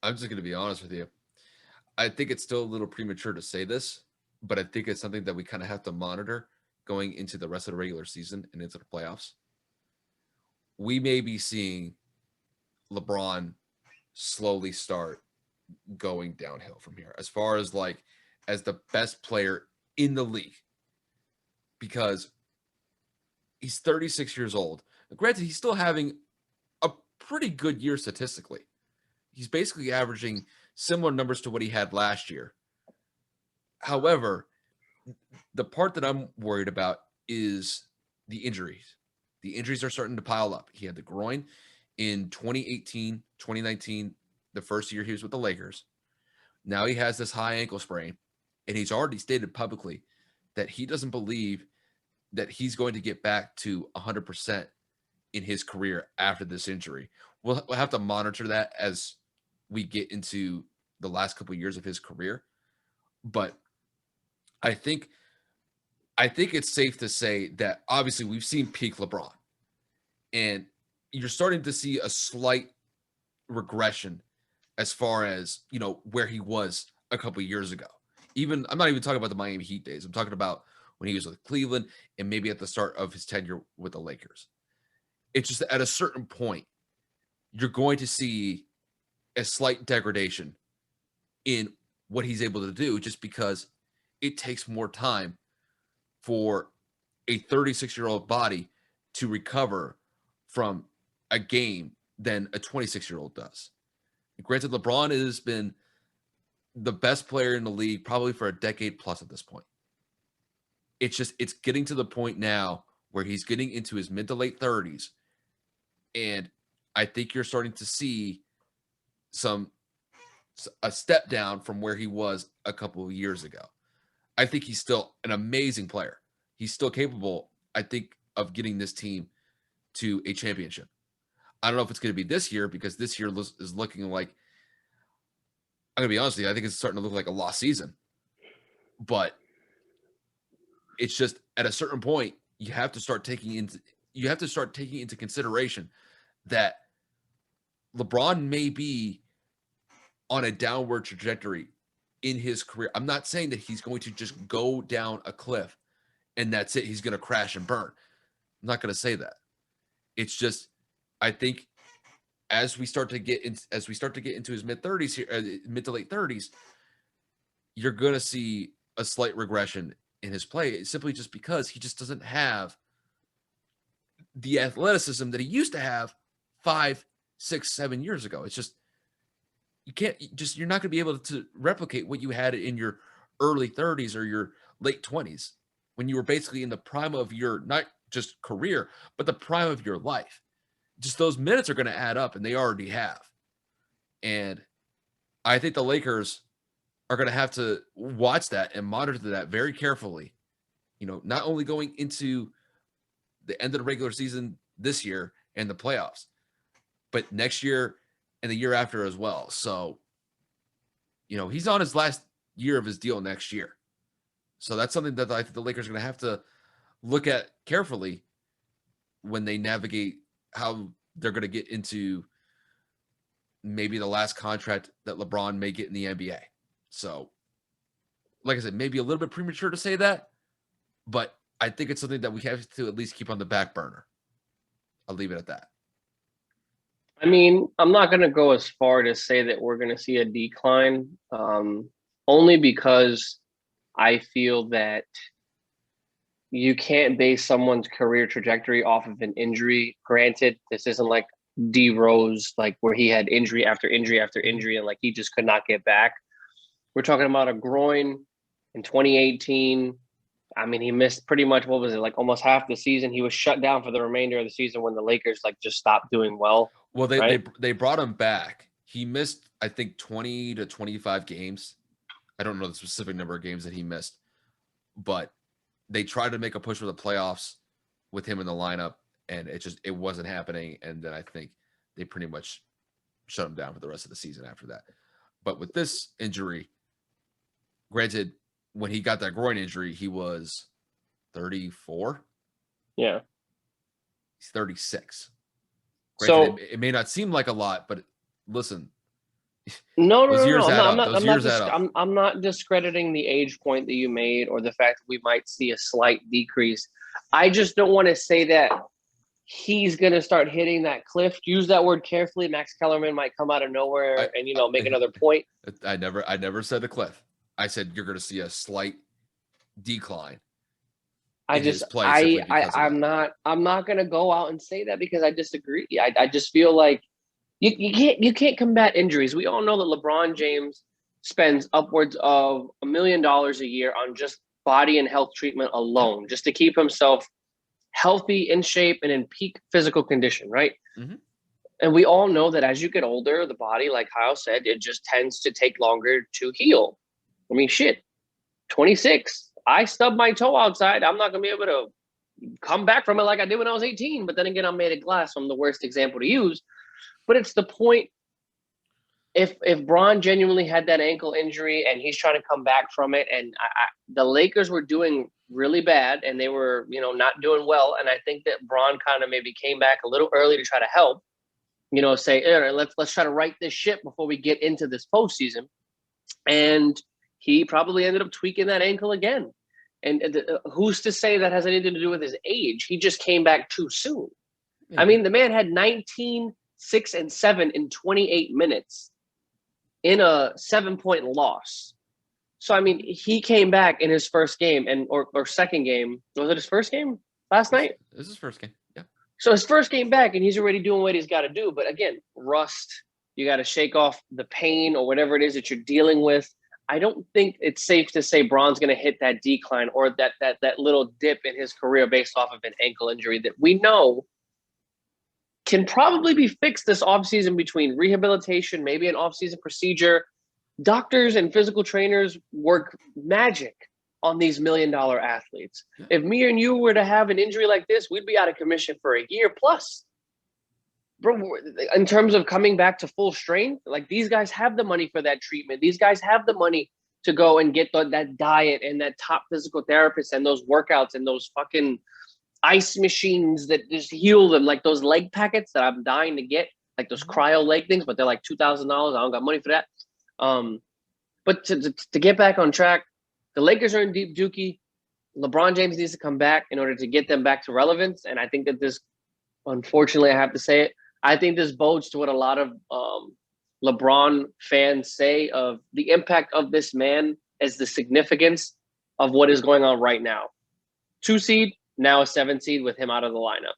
I'm just going to be honest with you. I think it's still a little premature to say this, but I think it's something that we kind of have to monitor going into the rest of the regular season and into the playoffs. We may be seeing LeBron slowly start going downhill from here as far as like as the best player in the league because he's 36 years old. Granted, he's still having a pretty good year statistically. He's basically averaging similar numbers to what he had last year. However, the part that I'm worried about is the injuries. The injuries are starting to pile up. He had the groin in 2018, 2019, the first year he was with the Lakers. Now he has this high ankle sprain, and he's already stated publicly that he doesn't believe that he's going to get back to 100% in his career after this injury. We'll have to monitor that as we get into the last couple of years of his career. But I think it's safe to say that obviously we've seen peak LeBron, and you're starting to see a slight regression as far as where he was a couple of years ago. Even I'm not even talking about the Miami Heat days. I'm talking about when he was with Cleveland and maybe at the start of his tenure with the Lakers. It's just at a certain point, you're going to see a slight degradation in what he's able to do just because it takes more time for a 36-year-old body to recover from a game than a 26-year-old does. Granted, LeBron has been the best player in the league probably for a decade plus at this point. It's getting to the point now where he's getting into his mid to late 30s. And I think you're starting to see a step down from where he was a couple of years ago. I think he's still an amazing player. He's still capable, I think, of getting this team to a championship. I don't know if it's going to be this year because this year is looking like, I'm going to be honest with you, I think it's starting to look like a lost season. But it's just at a certain point, you have to start taking into consideration that LeBron may be on a downward trajectory in his career. I'm not saying that he's going to just go down a cliff and that's it. He's going to crash and burn. I'm not going to say that. It's just, I think as we start to get into his mid 30s here, mid to late 30s, you're going to see a slight regression in his play simply just because he just doesn't have the athleticism that he used to have 5, 6, 7 years ago. It's just, you're not going to be able to replicate what you had in your early 30s or your late 20s when you were basically in the prime of your, not just career, but the prime of your life. Just those minutes are going to add up, and they already have. And I think the Lakers are going to have to watch that and monitor that very carefully. Not only going into the end of the regular season this year and the playoffs, but next year and the year after as well. So, he's on his last year of his deal next year. So that's something that I think the Lakers are going to have to look at carefully when they navigate how they're going to get into maybe the last contract that LeBron may get in the NBA. So, like I said, maybe a little bit premature to say that, but I think it's something that we have to at least keep on the back burner. I'll leave it at that. I mean, I'm not going to go as far to say that we're going to see a decline, only because I feel that you can't base someone's career trajectory off of an injury. Granted, this isn't like D Rose, like where he had injury after injury after injury, and like he just could not get back. We're talking about a groin in 2018. I mean, he missed pretty much, what was it, like almost half the season. He was shut down for the remainder of the season when the Lakers like just stopped doing well. Well, right? they brought him back. He missed, I think, 20 to 25 games. I don't know the specific number of games that he missed, but they tried to make a push for the playoffs with him in the lineup, and it wasn't happening. And then I think they pretty much shut him down for the rest of the season after that. But with this injury, granted, when he got that groin injury, he was 34. Yeah. He's 36. Granted, so it may not seem like a lot, but listen, No, no, Those no, no. years I'm add not. I'm up. not. Those I'm not. years add up. I'm not discrediting the age point that you made or the fact that we might see a slight decrease. I just don't want to say that he's going to start hitting that cliff. Use that word carefully. Max Kellerman might come out of nowhere and make another point. I never said a cliff. I said you're going to see a slight decline in his play simply because of that. I'm not going to go out and say that because I disagree. I just feel like you can't combat injuries. We all know that LeBron James spends upwards of $1 million a year on just body and health treatment alone, just to keep himself healthy, in shape, and in peak physical condition, right? Mm-hmm. And we all know that as you get older, the body, like Kyle said, it just tends to take longer to heal. I mean, shit, 26, I stubbed my toe outside. I'm not going to be able to come back from it like I did when I was 18. But then again, I'm made of glass, so I'm the worst example to use. But it's the point. If Bron genuinely had that ankle injury and he's trying to come back from it, and the Lakers were doing really bad and they were, not doing well, and I think that Bron kind of maybe came back a little early to try to help, say, hey, let's try to right this ship before we get into this postseason, and he probably ended up tweaking that ankle again. And who's to say that has anything to do with his age? He just came back too soon. Maybe. I mean, the man had 19, 6, and 7 in 28 minutes. In a 7-point loss. So, I mean, he came back in his first game or second game. Was it his first game last night? This is his first game, yeah. So his first game back, and he's already doing what he's got to do. But again, rust, you got to shake off the pain or whatever it is that you're dealing with. I don't think it's safe to say Bron's going to hit that decline or that little dip in his career based off of an ankle injury that we know can probably be fixed this offseason between rehabilitation, maybe an offseason procedure. Doctors and physical trainers work magic on these $1 million athletes. Yeah. If me and you were to have an injury like this, we'd be out of commission for a year plus. Bro, in terms of coming back to full strength, like these guys have the money for that treatment. These guys have the money to go and get that diet and that top physical therapist and those workouts and those fucking ice machines that just heal them, like those leg packets that I'm dying to get, like those cryo leg things, but they're like $2,000. I don't got money for that. But to get back on track, the Lakers are in deep dookie. LeBron James needs to come back in order to get them back to relevance. And I think that this, unfortunately, I have to say it, I think this bodes to what a lot of LeBron fans say of the impact of this man as the significance of what is going on right now. 2 seed, now a 7 seed with him out of the lineup.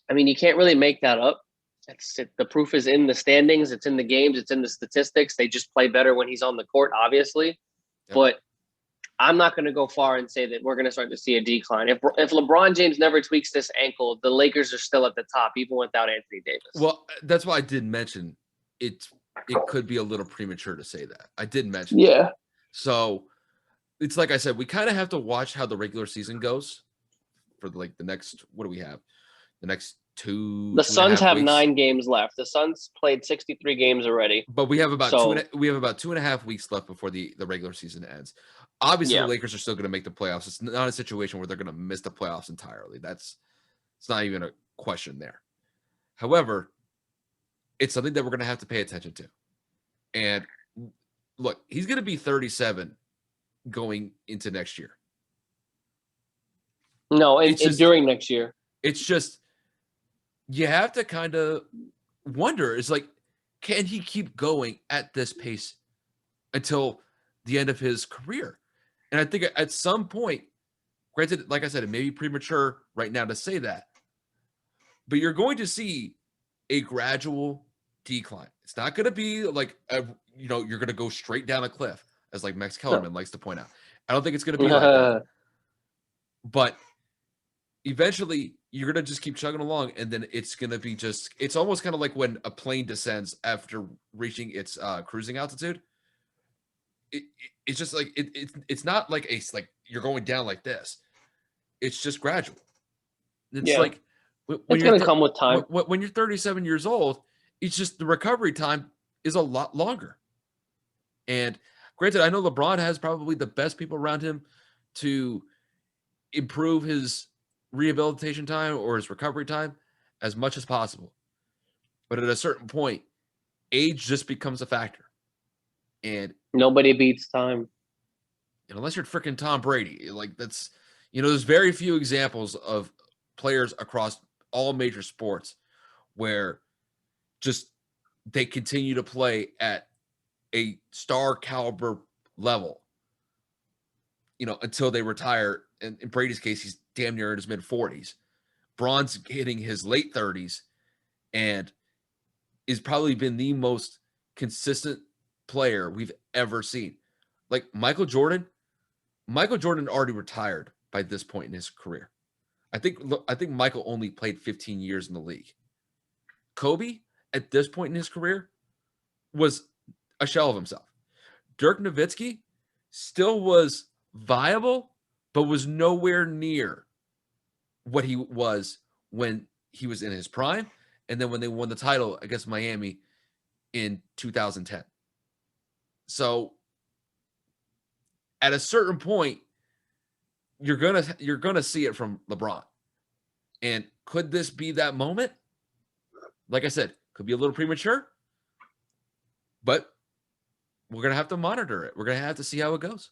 I mean, you can't really make that up. The proof is in the standings. It's in the games. It's in the statistics. They just play better when he's on the court, obviously. Yep. But I'm not going to go far and say that we're going to start to see a decline. If LeBron James never tweaks this ankle, the Lakers are still at the top, even without Anthony Davis. Well, that's why I did mention it could be a little premature to say that. I did mention Yeah. that. So it's like I said, we kind of have to watch how the regular season goes for the next, what do we have? The next two. The Suns have weeks. 9 games left. The Suns played 63 games already. But we have about 2.5 weeks left before the regular season ends. Obviously, the Lakers are still going to make the playoffs. It's not a situation where they're going to miss the playoffs entirely. It's not even a question there. However, it's something that we're going to have to pay attention to. And look, he's going to be 37 going into next year. No, during next year. It's just, you have to kind of wonder, it's like, can he keep going at this pace until the end of his career? And I think at some point, granted, like I said, it may be premature right now to say that, but you're going to see a gradual decline. It's not going to be like, you're going to go straight down a cliff, as like Max Kellerman likes to point out. I don't think it's going to be like that. But eventually, you're going to just keep chugging along, and then it's going to be it's almost kind of like when a plane descends after reaching its cruising altitude. It's just like, it's not like you're going down like this. It's just gradual. It's like, when it's going to come with time. When you're 37 years old, it's just the recovery time is a lot longer. And granted, I know LeBron has probably the best people around him to improve his rehabilitation time or his recovery time as much as possible. But at a certain point, age just becomes a factor. And Nobody beats time. unless you're freaking Tom Brady, like that's, there's very few examples of players across all major sports where just they continue to play at a star caliber level, until they retire. And in Brady's case, he's damn near in his mid 40s. Braun's hitting his late 30s and is probably been the most consistent player we've ever seen. Like Michael Jordan already retired by this point in his career. I think Michael only played 15 years in the league. Kobe, at this point in his career, was a shell of himself. Dirk Nowitzki still was viable, but was nowhere near what he was when he was in his prime, and then when they won the title against Miami in 2010. So at a certain point, you're gonna see it from LeBron. And could this be that moment? Like I said, could be a little premature, but we're gonna have to monitor it. We're gonna have to see how it goes.